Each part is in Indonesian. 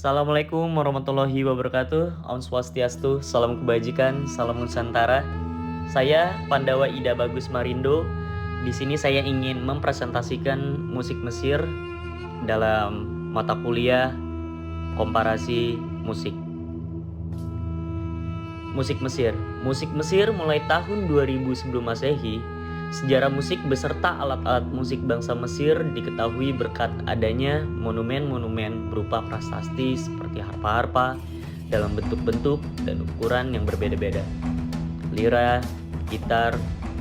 Assalamualaikum warahmatullahi wabarakatuh. Om Swastiastu, salam kebajikan, salam Nusantara. Saya Pandawa Ida Bagus Marindo. Di sini saya ingin mempresentasikan musik Mesir dalam mata kuliah komparasi musik. Musik Mesir. Musik Mesir mulai tahun 2000 sebelum Masehi. Sejarah musik beserta alat-alat musik bangsa Mesir diketahui berkat adanya monumen-monumen berupa prasasti seperti harpa-harpa dalam bentuk-bentuk dan ukuran yang berbeda-beda. Lira, gitar,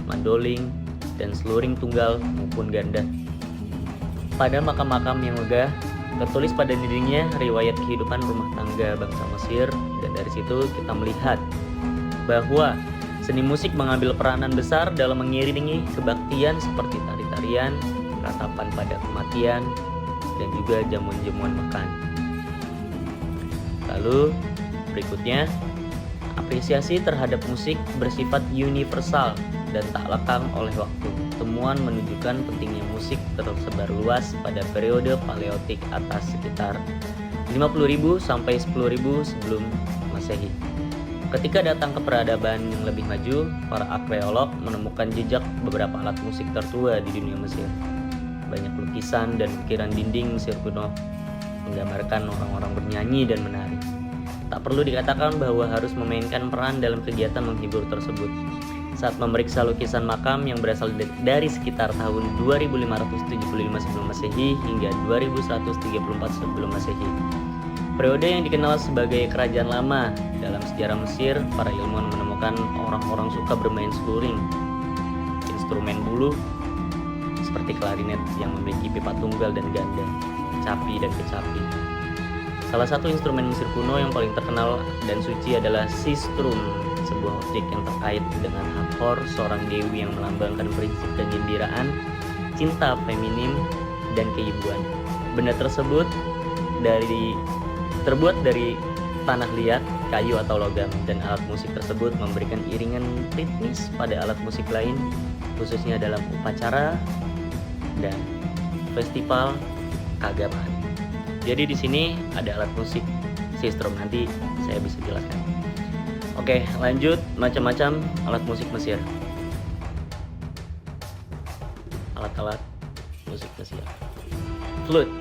mandoling, dan seluring tunggal maupun ganda. Pada makam-makam yang megah, tertulis pada dindingnya riwayat kehidupan rumah tangga bangsa Mesir, dan dari situ kita melihat bahwa seni musik mengambil peranan besar dalam mengiringi kebaktian seperti tari-tarian, ratapan pada kematian, dan juga jamuan-jamuan makan. Lalu berikutnya, apresiasi terhadap musik bersifat universal dan tak lekang oleh waktu. Temuan menunjukkan pentingnya musik tersebar luas pada periode Paleolitik atas sekitar 50.000 sampai 10.000 sebelum Masehi. Ketika datang ke peradaban yang lebih maju, para arkeolog menemukan jejak beberapa alat musik tertua di dunia Mesir. Banyak lukisan dan ukiran dinding Mesir kuno menggambarkan orang-orang bernyanyi dan menari. Tak perlu dikatakan bahwa harus memainkan peran dalam kegiatan menghibur tersebut. Saat memeriksa lukisan makam yang berasal dari sekitar tahun 2575 sebelum Masehi hingga 2134 sebelum Masehi, periode yang dikenal sebagai Kerajaan Lama dalam sejarah Mesir, para ilmuwan menemukan orang-orang suka bermain seluring, instrumen bulu seperti klarinet yang memiliki pipa tunggal dan ganda, capi dan kecapi. Salah satu instrumen Mesir kuno yang paling terkenal dan suci adalah sistrum, sebuah objek yang terkait dengan Hathor, seorang dewi yang melambangkan prinsip kegembiraan, cinta feminim, dan keibuan. Benda tersebut terbuat dari tanah liat, kayu atau logam, dan alat musik tersebut memberikan iringan ritmis pada alat musik lain, khususnya dalam upacara dan festival keagamaan. Jadi di sini ada alat musik sistrum, nanti saya bisa jelaskan. Oke, lanjut macam-macam alat musik Mesir. Alat-alat musik Mesir. Flute.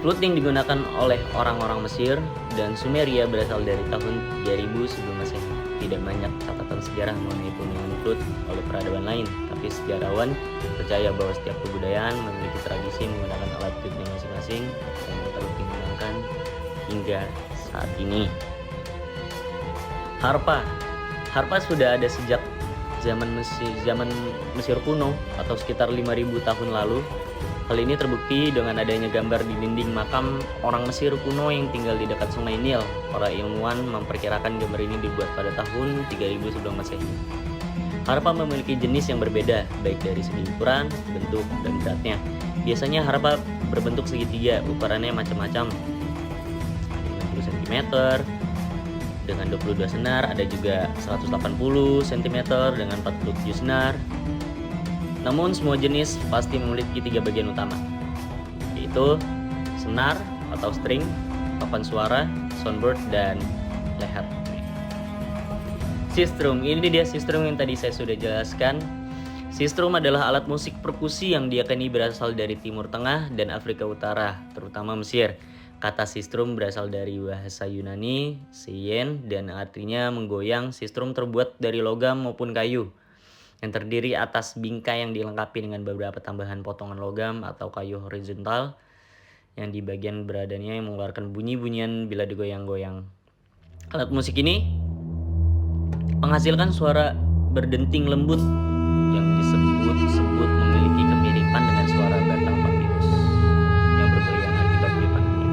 Flute yang digunakan oleh orang-orang Mesir dan Sumeria berasal dari tahun 3000 sebelum Masehi. Tidak banyak catatan sejarah mengenai penggunaan flute oleh peradaban lain, tapi sejarawan percaya bahwa setiap kebudayaan memiliki tradisi menggunakan alat flute masing-masing yang terus digunakan hingga saat ini. Harpa. Harpa sudah ada sejak zaman Mesir kuno atau sekitar 5000 tahun lalu. Hal ini terbukti dengan adanya gambar di dinding makam orang Mesir kuno yang tinggal di dekat Sungai Nil. Para ilmuwan memperkirakan gambar ini dibuat pada tahun 3000 sebelum Masehi. Harpa memiliki jenis yang berbeda, baik dari segi ukuran, bentuk, dan beratnya. Biasanya harpa berbentuk segitiga, ukurannya macam-macam. Ada 50 cm, dengan 22 senar, ada juga 180 cm dengan 47 senar. Namun semua jenis pasti memiliki 3 bagian utama, yaitu senar atau string, papan suara, soundboard, dan leher. Sistrum, ini dia sistrum yang tadi saya sudah jelaskan. Sistrum adalah alat musik perkusi yang diyakini berasal dari Timur Tengah dan Afrika Utara, terutama Mesir. Kata sistrum berasal dari bahasa Yunani, seien, dan artinya menggoyang. Sistrum terbuat dari logam maupun kayu, yang terdiri atas bingkai yang dilengkapi dengan beberapa tambahan potongan logam atau kayu horizontal yang di bagian beradanya yang mengeluarkan bunyi-bunyian bila digoyang-goyang. Alat musik ini menghasilkan suara berdenting lembut yang disebut memiliki kemiripan dengan suara batang papirus yang bergoyang akibat tiupan angin.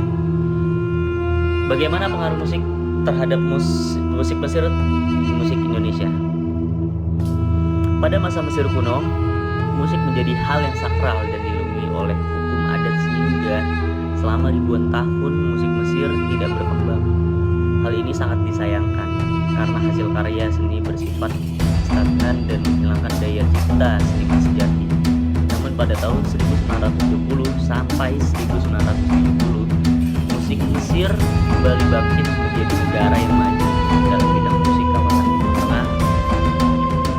Bagaimana pengaruh musik terhadap musik Mesir di musik Indonesia? Pada masa Mesir kuno, musik menjadi hal yang sakral dan dilindungi oleh hukum adat sehingga selama ribuan tahun musik Mesir tidak berkembang. Hal ini sangat disayangkan karena hasil karya seni bersifat stagnan dan menghilangkan daya cipta seniman sejati. Namun pada tahun 1970 sampai 1970, musik Mesir kembali bangkit menjadi negara yang maju dalam bidang musik kawasan Timur Tengah,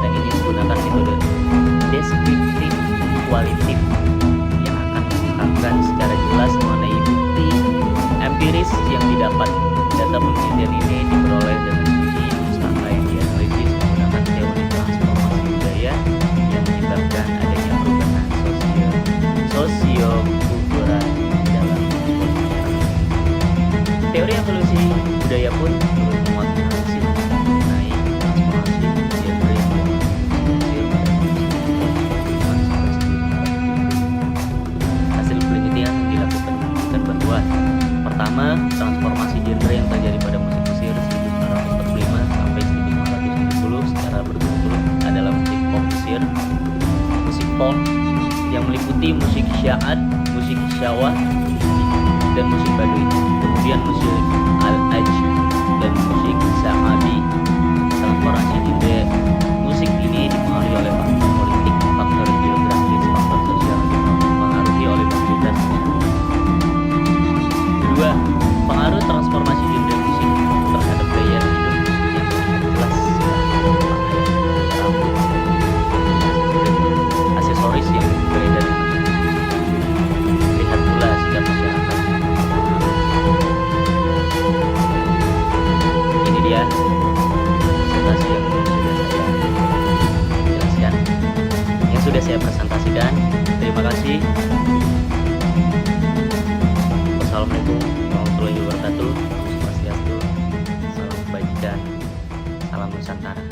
dan ini menggunakan metode deskriptif kualitatif yang akan mengungkapkan secara jelas mengenai bukti empiris yang didapat. Data penelitian ini diperoleh dengan uji pustaka yang dianalisis menggunakan teori transformasi budaya yang menyebabkan adanya perubahan sosio-kultural dalam masyarakat. Teori evolusi budaya pun turut memuat analisis mengenai transformasi genre yang dihasil pada hasil penelitian yang dilakukan menunjukkan bahwa pertama, transformasi genre yang terjadi pada musik Mesir 1945 sampai 1970 secara berturut-turut adalah musik pop Mesir, musik folk yang meliputi musik syaad, musik syawah, dan musik Baduy, kemudian musik al-aj dan musik sa'adi. Transformasi genre musik ini dipengaruhi oleh faktor politik, faktor geografis, faktor sosial yang dipengaruhi oleh mobilitas. Kedua, pengaruh transformasi genre musik terhadap gaya hidup yang jelas aksesoris yang beredar. Lihat pula sikap masyarakat. Ini dia presentasi yang sudah saya presentasikan. Terima kasih. Wassalamualaikum warahmatullahi wabarakatuh. Salam kebajikan, salam Nusantara.